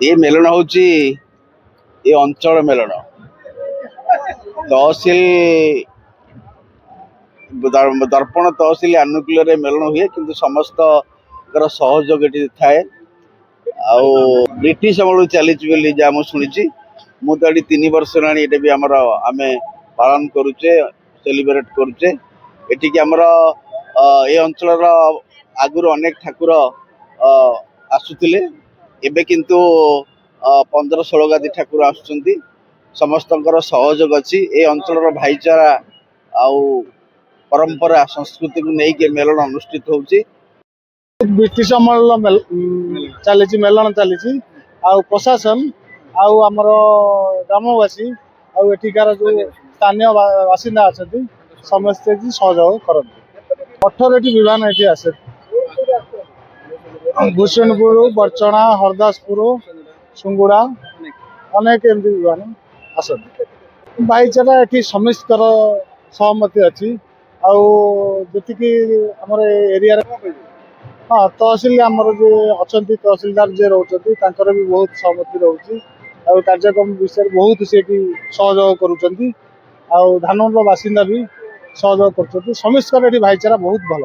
ये मेलन हूँ ये अंचल मेलन तहसिल दर्पण तहसिल आनुकूल्य मेलन हुए किंतु समस्त सहयोग ये थाए ब्रिटिश अमल चली जहाँ मुझे शुणी मुझे 3 वर्ष है भी आम पालन करुचे सेलिब्रेट करुचे एटिक आमर ये अंचल आगुरी अनेक ठाकुर आसुले एबे किंतु 15-16 गादी ठाकुर आसुचंती समस्त सहयोग अच्छी ए अंचल भाईचारा आउ परंपरा संस्कृति को लेकिन मेलन अनुष्ठित होउची। ब्रिटिश अमल चली मेलन चली प्रशासन आमर ग्रामवासी आठिकार जो स्थानीय बासिंदा अच्छा समस्ते सहयोग करते 18 विमान ये आसे भूषणपुर बरचना हरदासपुर सुंगुड़ा अनेक एमती विमान आस भाईचारा ये समस्त सहमति अच्छी आती आमर एरिया हाँ तहसिल आमर जो अच्छा तहसिलदार जे रोचे भी बहुत सहमति रोचे कार्यक्रम विषय बहुत से सहयोग करुँच धानमंडल बासिंदा भी सहयोग कर समस्त भाईचारा बहुत भल।